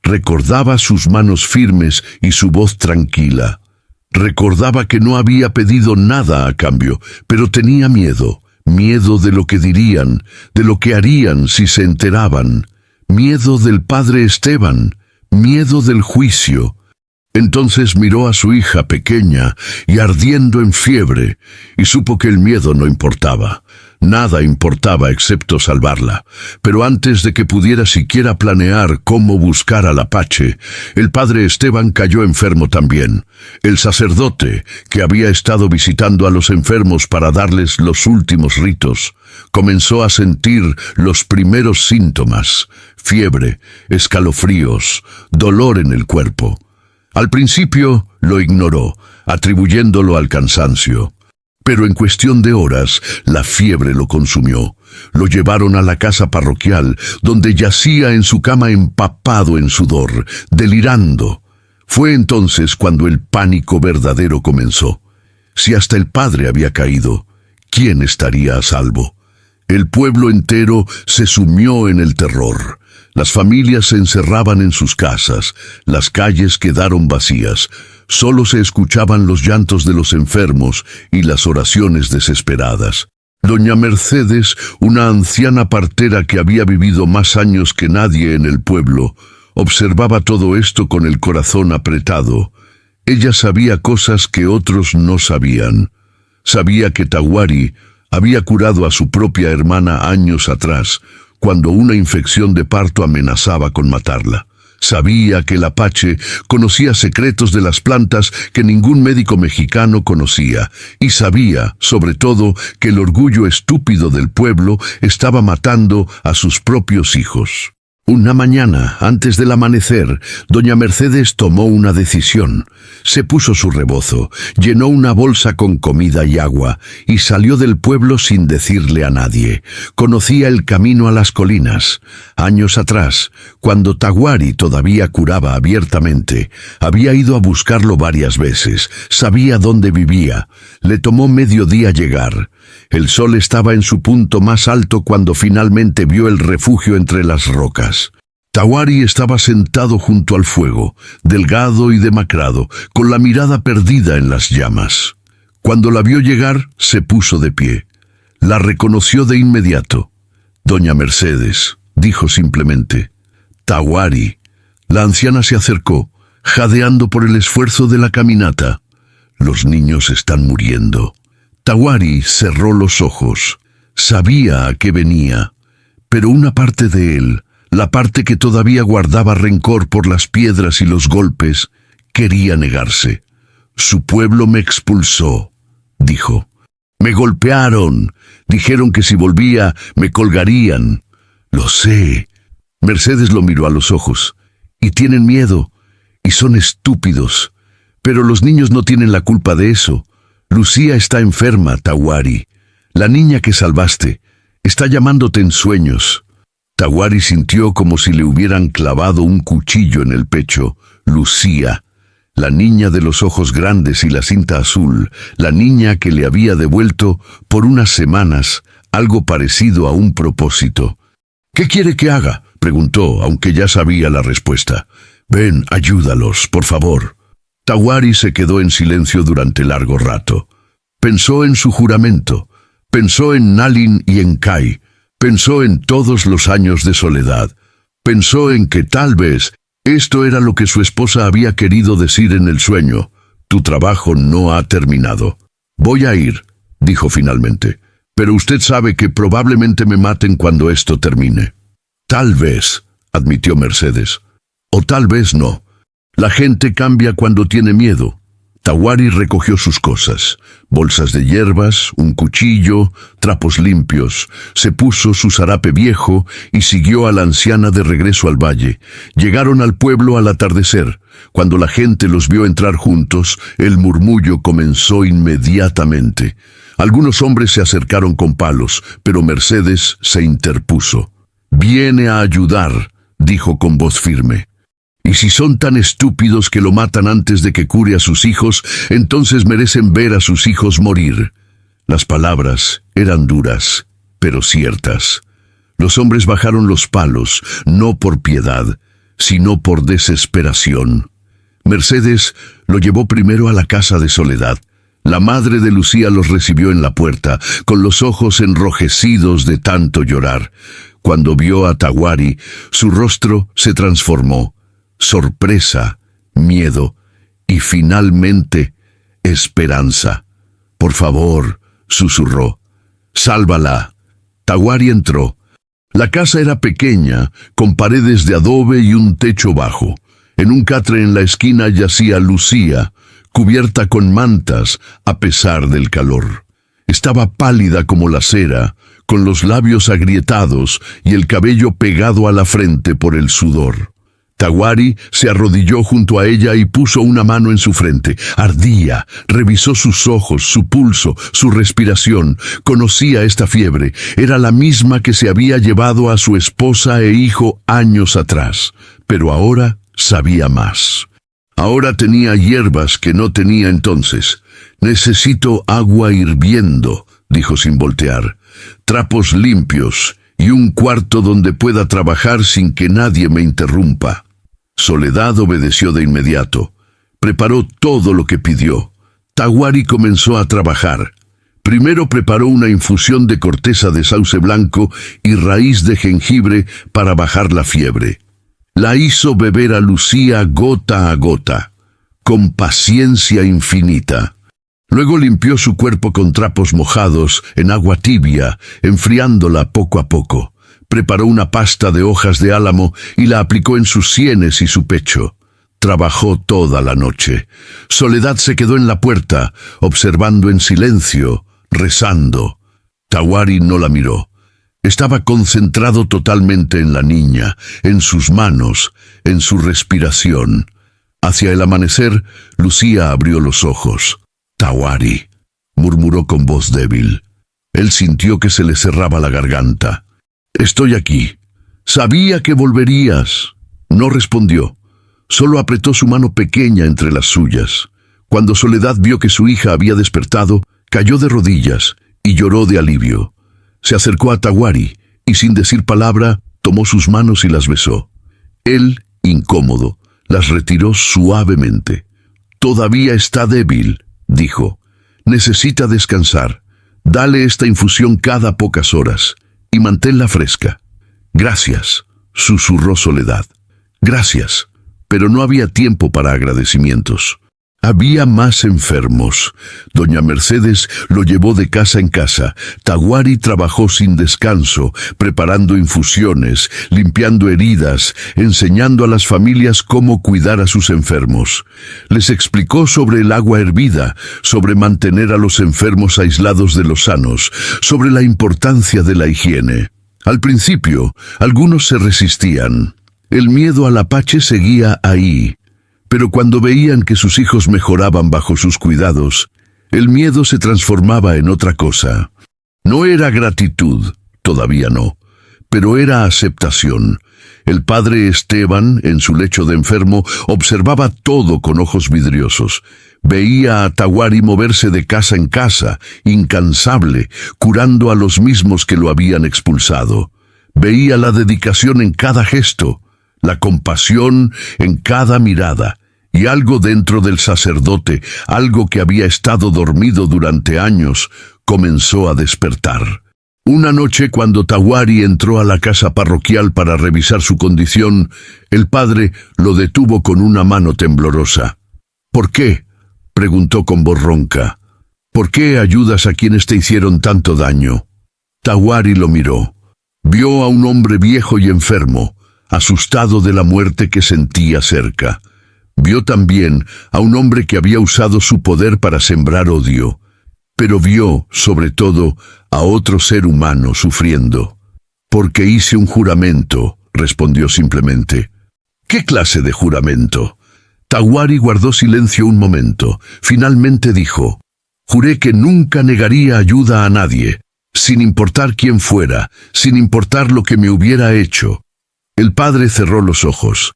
Recordaba sus manos firmes y su voz tranquila. Recordaba que no había pedido nada a cambio, pero tenía miedo de lo que dirían, de lo que harían si se enteraban, miedo del padre Esteban, miedo del juicio. Entonces miró a su hija pequeña y ardiendo en fiebre, y supo que el miedo no importaba. Nada importaba excepto salvarla. Pero antes de que pudiera siquiera planear cómo buscar al apache, el padre Esteban cayó enfermo también. El sacerdote, que había estado visitando a los enfermos para darles los últimos ritos, comenzó a sentir los primeros síntomas: fiebre, escalofríos, dolor en el cuerpo. Al principio lo ignoró, atribuyéndolo al cansancio. Pero en cuestión de horas, la fiebre lo consumió. Lo llevaron a la casa parroquial, donde yacía en su cama empapado en sudor, delirando. Fue entonces cuando el pánico verdadero comenzó. Si hasta el padre había caído, ¿quién estaría a salvo? El pueblo entero se sumió en el terror. Las familias se encerraban en sus casas, las calles quedaron vacías. Solo se escuchaban los llantos de los enfermos y las oraciones desesperadas. Doña Mercedes, una anciana partera que había vivido más años que nadie en el pueblo, observaba todo esto con el corazón apretado. Ella sabía cosas que otros no sabían. Sabía que Tahuari había curado a su propia hermana años atrás, cuando una infección de parto amenazaba con matarla. Sabía que el apache conocía secretos de las plantas que ningún médico mexicano conocía, y sabía, sobre todo, que el orgullo estúpido del pueblo estaba matando a sus propios hijos. Una mañana, antes del amanecer, doña Mercedes tomó una decisión. Se puso su rebozo, llenó una bolsa con comida y agua y salió del pueblo sin decirle a nadie. Conocía el camino a las colinas. Años atrás, cuando Tahuari todavía curaba abiertamente, había ido a buscarlo varias veces. Sabía dónde vivía. Le tomó medio día llegar. El sol estaba en su punto más alto cuando finalmente vio el refugio entre las rocas. Tahuari estaba sentado junto al fuego, delgado y demacrado, con la mirada perdida en las llamas. Cuando la vio llegar, se puso de pie. La reconoció de inmediato. «Doña Mercedes», dijo simplemente. «Tahuari». La anciana se acercó, jadeando por el esfuerzo de la caminata. «Los niños están muriendo». Tahuari cerró los ojos. Sabía a qué venía, pero una parte de él, la parte que todavía guardaba rencor por las piedras y los golpes, quería negarse. «Su pueblo me expulsó», dijo. «Me golpearon. Dijeron que si volvía, me colgarían». «Lo sé». Mercedes lo miró a los ojos. «Y tienen miedo. Y son estúpidos. Pero los niños no tienen la culpa de eso. Lucía está enferma, Tahuari. La niña que salvaste está llamándote en sueños». Tahuari sintió como si le hubieran clavado un cuchillo en el pecho. Lucía, la niña de los ojos grandes y la cinta azul, la niña que le había devuelto por unas semanas algo parecido a un propósito. «¿Qué quiere que haga?», preguntó, aunque ya sabía la respuesta. «Ven, ayúdalos, por favor». Tahuari se quedó en silencio durante largo rato. Pensó en su juramento, pensó en Nalin y en Kai, pensó en todos los años de soledad, pensó en que tal vez esto era lo que su esposa había querido decir en el sueño: «Tu trabajo no ha terminado». «Voy a ir», dijo finalmente, «pero usted sabe que probablemente me maten cuando esto termine». «Tal vez», admitió Mercedes, «o tal vez no. La gente cambia cuando tiene miedo». Tahuari recogió sus cosas: bolsas de hierbas, un cuchillo, trapos limpios. Se puso su zarape viejo y siguió a la anciana de regreso al valle. Llegaron al pueblo al atardecer. Cuando la gente los vio entrar juntos, el murmullo comenzó inmediatamente. Algunos hombres se acercaron con palos, pero Mercedes se interpuso. «Viene a ayudar», dijo con voz firme. Y si son tan estúpidos que lo matan antes de que cure a sus hijos, entonces merecen ver a sus hijos morir. Las palabras eran duras, pero ciertas. Los hombres bajaron los palos, no por piedad, sino por desesperación. Mercedes lo llevó primero a la casa de Soledad. La madre de Lucía los recibió en la puerta, con los ojos enrojecidos de tanto llorar. Cuando vio a Tahuari, su rostro se transformó. Sorpresa, miedo y finalmente esperanza. «Por favor», susurró, «sálvala». Tahuari entró. La casa era pequeña, con paredes de adobe y un techo bajo. En un catre en la esquina yacía Lucía, cubierta con mantas a pesar del calor. Estaba pálida como la cera, con los labios agrietados y el cabello pegado a la frente por el sudor. Tahuari se arrodilló junto a ella y puso una mano en su frente. Ardía, revisó sus ojos, su pulso, su respiración. Conocía esta fiebre. Era la misma que se había llevado a su esposa e hijo años atrás. Pero ahora sabía más. Ahora tenía hierbas que no tenía entonces. «Necesito agua hirviendo», dijo sin voltear, «trapos limpios y un cuarto donde pueda trabajar sin que nadie me interrumpa». Soledad obedeció de inmediato. Preparó todo lo que pidió. Tahuari comenzó a trabajar. Primero preparó una infusión de corteza de sauce blanco y raíz de jengibre para bajar la fiebre. La hizo beber a Lucía gota a gota, con paciencia infinita. Luego limpió su cuerpo con trapos mojados en agua tibia, enfriándola poco a poco. Preparó una pasta de hojas de álamo y la aplicó en sus sienes y su pecho. Trabajó toda la noche. Soledad se quedó en la puerta, observando en silencio, rezando. Tahuari no la miró. Estaba concentrado totalmente en la niña, en sus manos, en su respiración. Hacia el amanecer, Lucía abrió los ojos. «Tahuari», murmuró con voz débil. Él sintió que se le cerraba la garganta. «Estoy aquí. Sabía que volverías». No respondió. Solo apretó su mano pequeña entre las suyas. Cuando Soledad vio que su hija había despertado, cayó de rodillas y lloró de alivio. Se acercó a Tahuari y sin decir palabra, tomó sus manos y las besó. Él, incómodo, las retiró suavemente. «Todavía está débil», dijo. «Necesita descansar. Dale esta infusión cada pocas horas y manténla fresca». «Gracias», susurró Soledad. «Gracias». Pero no había tiempo para agradecimientos. Había más enfermos. Doña Mercedes lo llevó de casa en casa. Tahuari trabajó sin descanso, preparando infusiones, limpiando heridas, enseñando a las familias cómo cuidar a sus enfermos. Les explicó sobre el agua hervida, sobre mantener a los enfermos aislados de los sanos, sobre la importancia de la higiene. Al principio, algunos se resistían. El miedo al apache seguía ahí. Pero cuando veían que sus hijos mejoraban bajo sus cuidados, el miedo se transformaba en otra cosa. No era gratitud, todavía no, pero era aceptación. El padre Esteban, en su lecho de enfermo, observaba todo con ojos vidriosos. Veía a Tahuari moverse de casa en casa, incansable, curando a los mismos que lo habían expulsado. Veía la dedicación en cada gesto, la compasión en cada mirada, y algo dentro del sacerdote, algo que había estado dormido durante años, comenzó a despertar. Una noche, cuando Tahuari entró a la casa parroquial para revisar su condición, el padre lo detuvo con una mano temblorosa. «¿Por qué?», preguntó con voz ronca. «¿Por qué ayudas a quienes te hicieron tanto daño?». Tahuari lo miró. Vio a un hombre viejo y enfermo, asustado de la muerte que sentía cerca. Vio también a un hombre que había usado su poder para sembrar odio, pero vio, sobre todo, a otro ser humano sufriendo. «Porque hice un juramento», respondió simplemente. «¿Qué clase de juramento?». Tahuari guardó silencio un momento. Finalmente dijo: «Juré que nunca negaría ayuda a nadie, sin importar quién fuera, sin importar lo que me hubiera hecho». El padre cerró los ojos.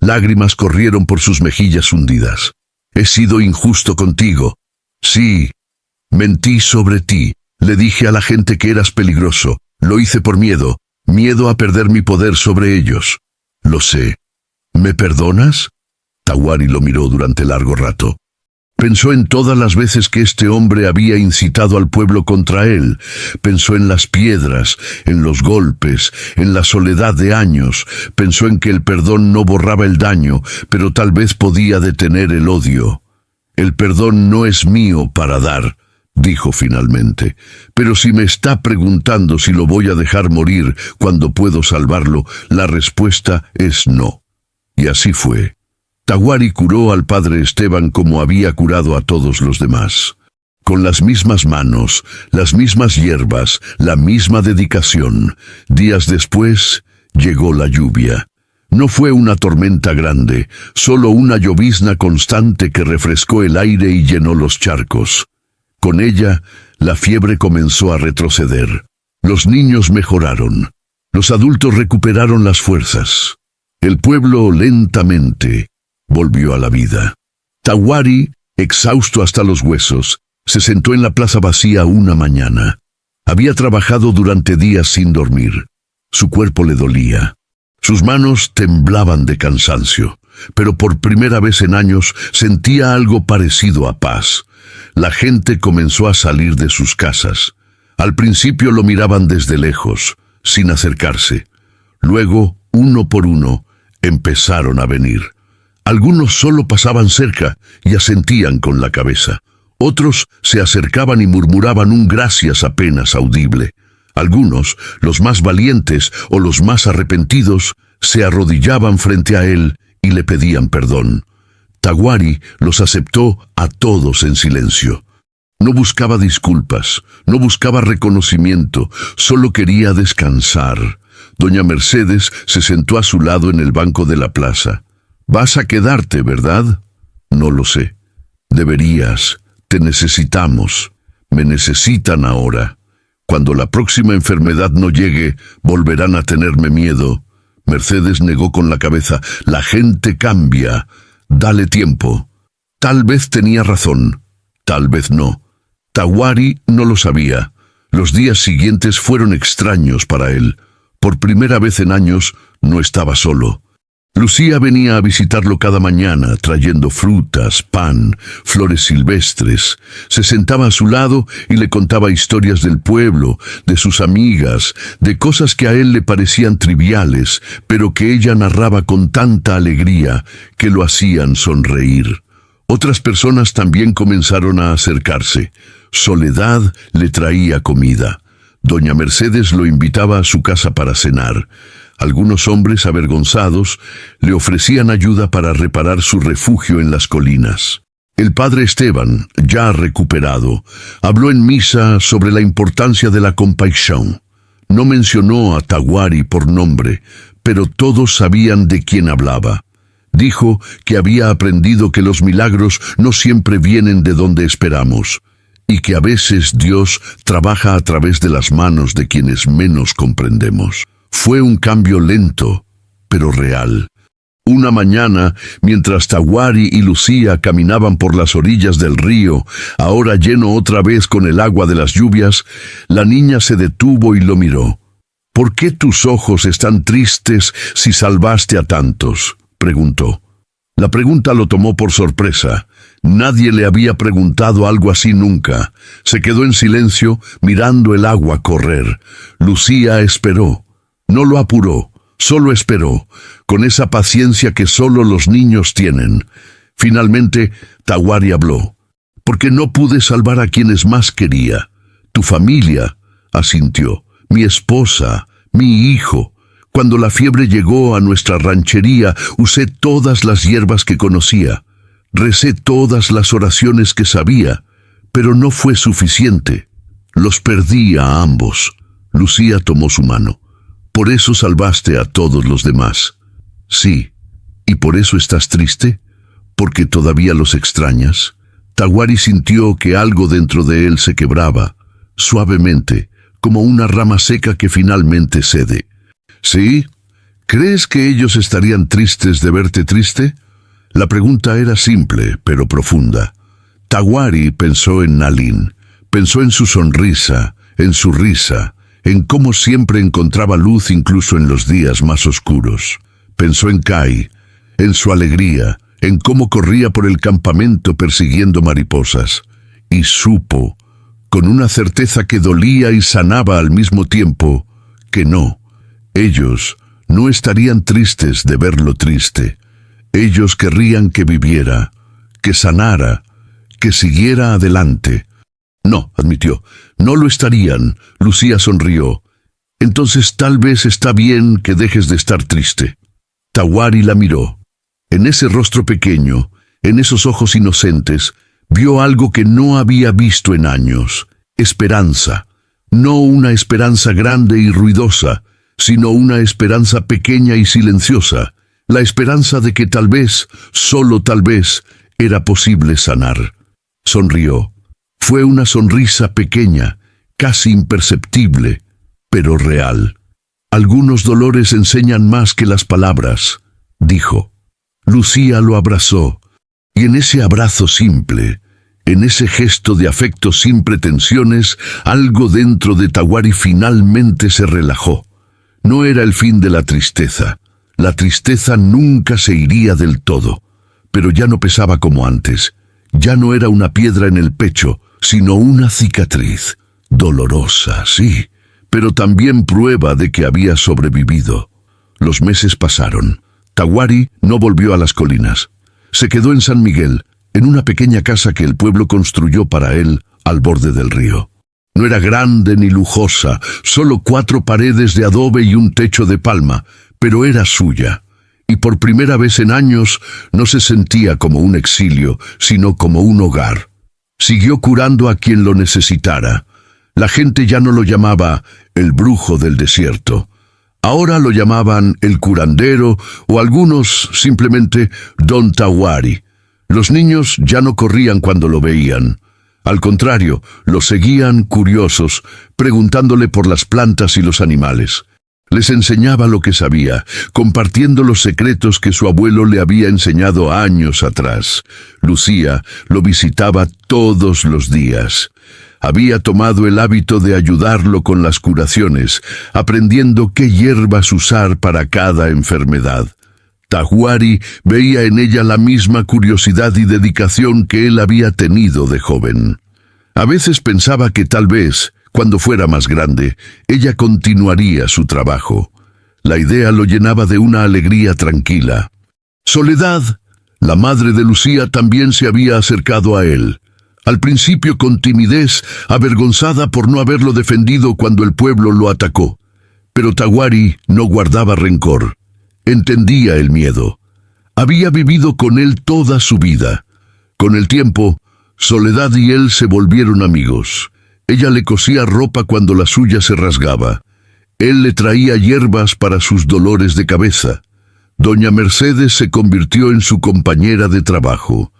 Lágrimas corrieron por sus mejillas hundidas. He sido injusto contigo. Sí, mentí sobre ti. Le dije a la gente que eras peligroso. Lo hice por miedo a perder mi poder sobre ellos. Lo sé. ¿Me perdonas? Tawari lo miró durante largo rato. Pensó en todas las veces que este hombre había incitado al pueblo contra él. Pensó en las piedras, en los golpes, en la soledad de años. Pensó en que el perdón no borraba el daño, pero tal vez podía detener el odio. El perdón no es mío para dar, dijo finalmente. Pero si me está preguntando si lo voy a dejar morir cuando puedo salvarlo, la respuesta es no. Y así fue. Tawari curó al padre Esteban como había curado a todos los demás. Con las mismas manos, las mismas hierbas, la misma dedicación. Días después, llegó la lluvia. No fue una tormenta grande, solo una llovizna constante que refrescó el aire y llenó los charcos. Con ella, la fiebre comenzó a retroceder. Los niños mejoraron. Los adultos recuperaron las fuerzas. El pueblo lentamente volvió a la vida. Tawari, exhausto hasta los huesos, se sentó en la plaza vacía una mañana. Había trabajado durante días sin dormir. Su cuerpo le dolía. Sus manos temblaban de cansancio, pero por primera vez en años sentía algo parecido a paz. La gente comenzó a salir de sus casas. Al principio lo miraban desde lejos, sin acercarse. Luego, uno por uno, empezaron a venir. Algunos solo pasaban cerca y asentían con la cabeza. Otros se acercaban y murmuraban un gracias apenas audible. Algunos, los más valientes o los más arrepentidos, se arrodillaban frente a él y le pedían perdón. Tawari los aceptó a todos en silencio. No buscaba disculpas, no buscaba reconocimiento, solo quería descansar. Doña Mercedes se sentó a su lado en el banco de la plaza. «Vas a quedarte, ¿verdad?» «No lo sé». «Deberías. Te necesitamos. Me necesitan ahora. Cuando la próxima enfermedad no llegue, volverán a tenerme miedo». Mercedes negó con la cabeza. «La gente cambia. Dale tiempo». Tal vez tenía razón, tal vez no. Tawari no lo sabía. Los días siguientes fueron extraños para él. Por primera vez en años, no estaba solo. Lucía venía a visitarlo cada mañana, trayendo frutas, pan, flores silvestres. Se sentaba a su lado y le contaba historias del pueblo, de sus amigas, de cosas que a él le parecían triviales, pero que ella narraba con tanta alegría que lo hacían sonreír. Otras personas también comenzaron a acercarse. Soledad le traía comida. Doña Mercedes lo invitaba a su casa para cenar. Algunos hombres avergonzados le ofrecían ayuda para reparar su refugio en las colinas. El padre Esteban, ya recuperado, habló en misa sobre la importancia de la compasión. No mencionó a Tawari por nombre, pero todos sabían de quién hablaba. Dijo que había aprendido que los milagros no siempre vienen de donde esperamos, y que a veces Dios trabaja a través de las manos de quienes menos comprendemos. Fue un cambio lento, pero real. Una mañana, mientras Tawari y Lucía caminaban por las orillas del río, ahora lleno otra vez con el agua de las lluvias, la niña se detuvo y lo miró. «¿Por qué tus ojos están tristes si salvaste a tantos?», preguntó. La pregunta lo tomó por sorpresa. Nadie le había preguntado algo así nunca. Se quedó en silencio, mirando el agua correr. Lucía esperó. No lo apuró, solo esperó, con esa paciencia que solo los niños tienen. Finalmente, Tawari habló. «Porque no pude salvar a quienes más quería. Tu familia», asintió, «mi esposa, mi hijo. Cuando la fiebre llegó a nuestra ranchería, usé todas las hierbas que conocía. Recé todas las oraciones que sabía, pero no fue suficiente. Los perdí a ambos». Lucía tomó su mano. «¿Por eso salvaste a todos los demás?» «Sí. ¿Y por eso estás triste? ¿Porque todavía los extrañas?» Tawari sintió que algo dentro de él se quebraba, suavemente, como una rama seca que finalmente cede. «Sí, ¿Crees que ellos estarían tristes de verte triste? La pregunta era simple, pero profunda. Tawari pensó en Nalin, pensó en su sonrisa, en su risa, en cómo siempre encontraba luz incluso en los días más oscuros. Pensó en Kai, en su alegría, en cómo corría por el campamento persiguiendo mariposas. Y supo, con una certeza que dolía y sanaba al mismo tiempo, que no. Ellos no estarían tristes de verlo triste. Ellos querrían que viviera, que sanara, que siguiera adelante. No, admitió, no lo estarían. Lucía sonrió. Entonces tal vez está bien que dejes de estar triste. Tawari la miró. En ese rostro pequeño, en esos ojos inocentes, vio algo que no había visto en años. Esperanza. No una esperanza grande y ruidosa, sino una esperanza pequeña y silenciosa. La esperanza de que tal vez, solo tal vez, era posible sanar. Sonrió. Fue una sonrisa pequeña, casi imperceptible, pero real. Algunos dolores enseñan más que las palabras, dijo. Lucía lo abrazó, y en ese abrazo simple, en ese gesto de afecto sin pretensiones, algo dentro de Tawari finalmente se relajó. No era el fin de la tristeza. La tristeza nunca se iría del todo, pero ya no pesaba como antes. Ya no era una piedra en el pecho, sino una cicatriz. Dolorosa, sí, pero también prueba de que había sobrevivido. Los meses pasaron. Tawari no volvió a las colinas. Se quedó en San Miguel, en una pequeña casa que el pueblo construyó para él al borde del río. No era grande ni lujosa, solo 4 paredes de adobe y un techo de palma, pero era suya. Y por primera vez en años no se sentía como un exilio, sino como un hogar. Siguió curando a quien lo necesitara. La gente ya no lo llamaba el brujo del desierto. Ahora lo llamaban el curandero o algunos simplemente Don Tawari. Los niños ya no corrían cuando lo veían. Al contrario, lo seguían curiosos, preguntándole por las plantas y los animales. Les enseñaba lo que sabía, compartiendo los secretos que su abuelo le había enseñado años atrás. Lucía lo visitaba todos los días. Había tomado el hábito de ayudarlo con las curaciones, aprendiendo qué hierbas usar para cada enfermedad. Tawari veía en ella la misma curiosidad y dedicación que él había tenido de joven. A veces pensaba que tal vez, cuando fuera más grande, ella continuaría su trabajo. La idea lo llenaba de una alegría tranquila. Soledad, la madre de Lucía, también se había acercado a él. Al principio con timidez, avergonzada por no haberlo defendido cuando el pueblo lo atacó. Pero Tawari no guardaba rencor. Entendía el miedo. Había vivido con él toda su vida. Con el tiempo, Soledad y él se volvieron amigos. Ella le cosía ropa cuando la suya se rasgaba. Él le traía hierbas para sus dolores de cabeza. Doña Mercedes se convirtió en su compañera de trabajo.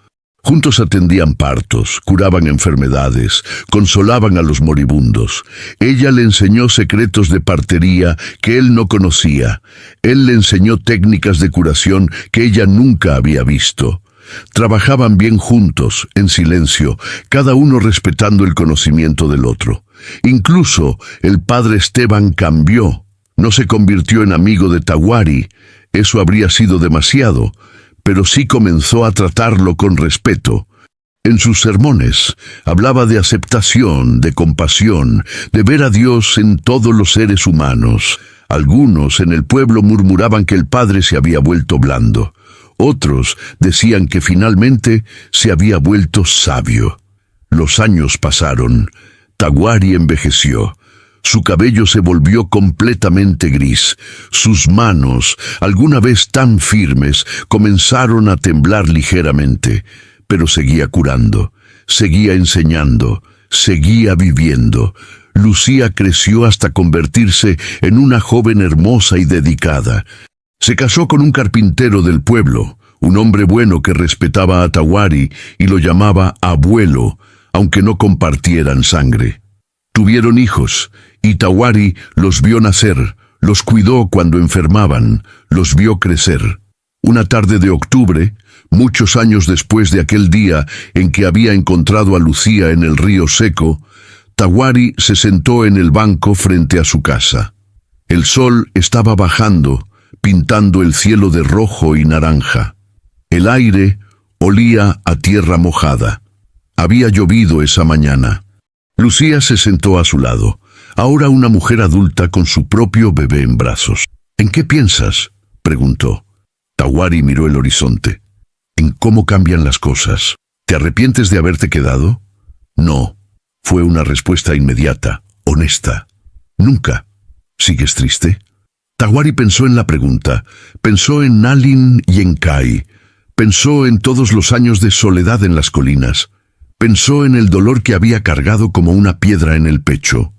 Juntos atendían partos, curaban enfermedades, consolaban a los moribundos. Ella le enseñó secretos de partería que él no conocía. Él le enseñó técnicas de curación que ella nunca había visto. Trabajaban bien juntos, en silencio, cada uno respetando el conocimiento del otro. Incluso el padre Esteban cambió. No se convirtió en amigo de Tawari. Eso habría sido demasiado. Pero sí comenzó a tratarlo con respeto. En sus sermones hablaba de aceptación, de compasión, de ver a Dios en todos los seres humanos. Algunos en el pueblo murmuraban que el padre se había vuelto blando. Otros decían que finalmente se había vuelto sabio. Los años pasaron. Tawari envejeció. Su cabello se volvió completamente gris. Sus manos, alguna vez tan firmes, comenzaron a temblar ligeramente. Pero seguía curando, seguía enseñando, seguía viviendo. Lucía creció hasta convertirse en una joven hermosa y dedicada. Se casó con un carpintero del pueblo, un hombre bueno que respetaba a Tawari y lo llamaba abuelo, aunque no compartieran sangre. Tuvieron hijos, y Tawari los vio nacer, Los cuidó cuando enfermaban, los vio crecer. Una tarde de octubre, muchos años después de aquel día en que había encontrado a Lucía en el río seco, Tawari se sentó en el banco frente a su casa. El sol estaba bajando, pintando el cielo de rojo y naranja. El aire olía a tierra mojada. Había llovido esa mañana. Lucía se sentó a su lado, ahora una mujer adulta con su propio bebé en brazos. «¿En qué piensas?», preguntó. Tawari miró el horizonte. «En cómo cambian las cosas. ¿Te arrepientes de haberte quedado?». «No», fue una respuesta inmediata, honesta. «Nunca». «¿Sigues triste?». Tawari pensó en la pregunta, pensó en Nalin y en Kai, pensó en todos los años de soledad en las colinas, pensó en el dolor que había cargado como una piedra en el pecho.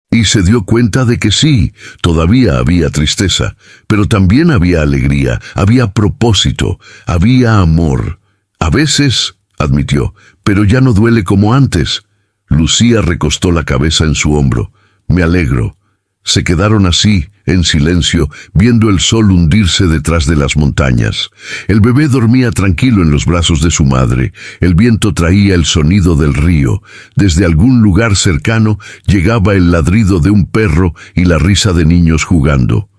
Y se dio cuenta de que sí, todavía había tristeza, pero también había alegría, había propósito, había amor. A veces, admitió, pero ya no duele como antes. Lucía recostó la cabeza en su hombro. «Me alegro». Se quedaron así, en silencio, viendo el sol hundirse detrás de las montañas. El bebé dormía tranquilo en los brazos de su madre. El viento traía el sonido del río. Desde algún lugar cercano llegaba el ladrido de un perro y la risa de niños jugando.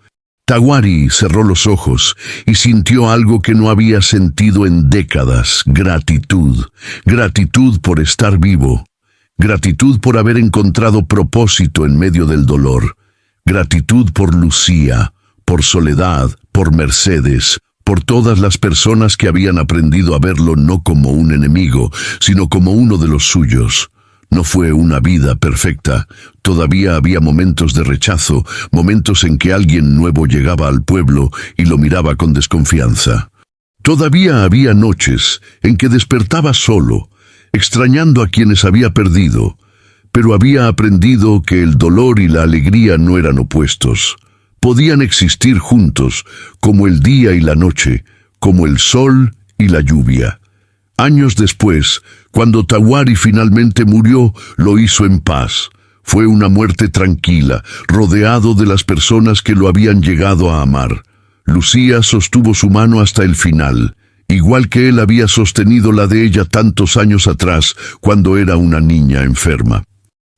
Tawari cerró los ojos y sintió algo que no había sentido en décadas: gratitud. Gratitud por estar vivo. Gratitud por haber encontrado propósito en medio del dolor. Gratitud por Lucía, por Soledad, por Mercedes, por todas las personas que habían aprendido a verlo no como un enemigo, sino como uno de los suyos. No fue una vida perfecta. Todavía había momentos de rechazo, momentos en que alguien nuevo llegaba al pueblo y lo miraba con desconfianza. Todavía había noches en que despertaba solo, extrañando a quienes había perdido, pero había aprendido que el dolor y la alegría no eran opuestos. Podían existir juntos, como el día y la noche, como el sol y la lluvia. Años después, cuando Tawari finalmente murió, lo hizo en paz. Fue una muerte tranquila, rodeado de las personas que lo habían llegado a amar. Lucía sostuvo su mano hasta el final, igual que él había sostenido la de ella tantos años atrás, cuando era una niña enferma.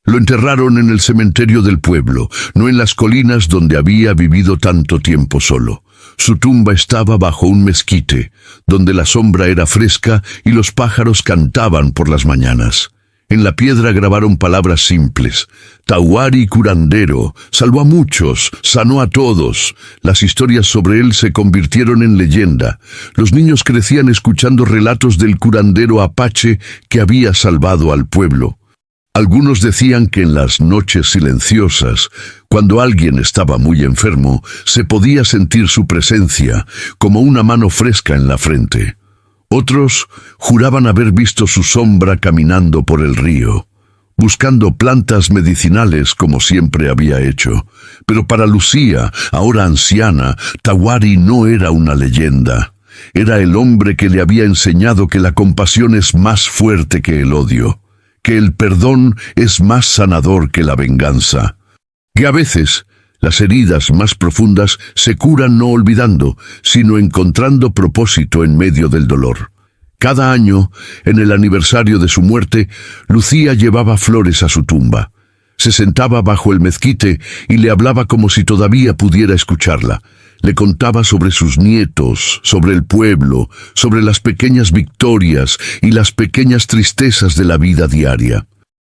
Lo enterraron en el cementerio del pueblo, no en las colinas donde había vivido tanto tiempo solo. Su tumba estaba bajo un mezquite, donde la sombra era fresca y los pájaros cantaban por las mañanas. En la piedra grabaron palabras simples: Tawari curandero, salvó a muchos, sanó a todos. Las historias sobre él se convirtieron en leyenda. Los niños crecían escuchando relatos del curandero apache que había salvado al pueblo. Algunos decían que en las noches silenciosas, cuando alguien estaba muy enfermo, se podía sentir su presencia, como una mano fresca en la frente. Otros juraban haber visto su sombra caminando por el río, buscando plantas medicinales como siempre había hecho. Pero para Lucía, ahora anciana, Tawari no era una leyenda. Era el hombre que le había enseñado que la compasión es más fuerte que el odio, que el perdón es más sanador que la venganza, que a veces las heridas más profundas se curan no olvidando, sino encontrando propósito en medio del dolor. Cada año, en el aniversario de su muerte, Lucía llevaba flores a su tumba. Se sentaba bajo el mezquite y le hablaba como si todavía pudiera escucharla. Le contaba sobre sus nietos, sobre el pueblo, sobre las pequeñas victorias y las pequeñas tristezas de la vida diaria.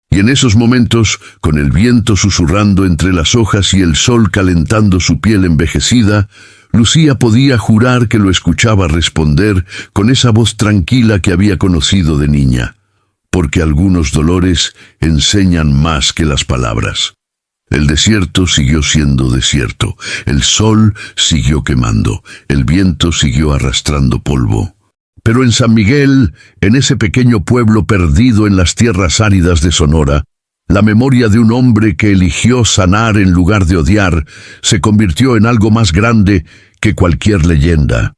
Y en esos momentos, con el viento susurrando entre las hojas y el sol calentando su piel envejecida, Lucía podía jurar que lo escuchaba responder con esa voz tranquila que había conocido de niña, porque algunos dolores enseñan más que las palabras. El desierto siguió siendo desierto, el sol siguió quemando, el viento siguió arrastrando polvo. Pero en San Miguel, en ese pequeño pueblo perdido en las tierras áridas de Sonora, la memoria de un hombre que eligió sanar en lugar de odiar se convirtió en algo más grande que cualquier leyenda.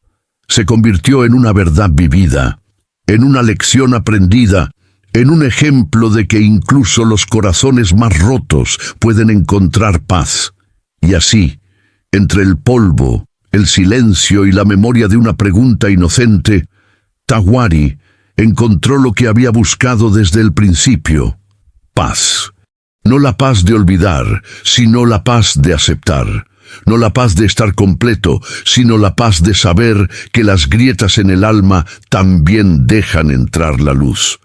Se convirtió en una verdad vivida, en una lección aprendida, en un ejemplo de que incluso los corazones más rotos pueden encontrar paz. Y así, Entre el polvo, el silencio y la memoria de una pregunta inocente, Tawari encontró lo que había buscado desde el principio: paz. No la paz de olvidar, sino la paz de aceptar. No la paz de estar completo, sino la paz de saber que las grietas en el alma también dejan entrar la luz.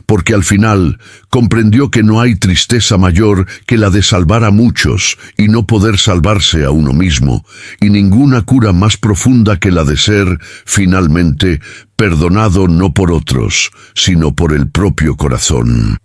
Porque al final comprendió que no hay tristeza mayor que la de salvar a muchos y no poder salvarse a uno mismo, y ninguna cura más profunda que la de ser, finalmente, perdonado no por otros, sino por el propio corazón.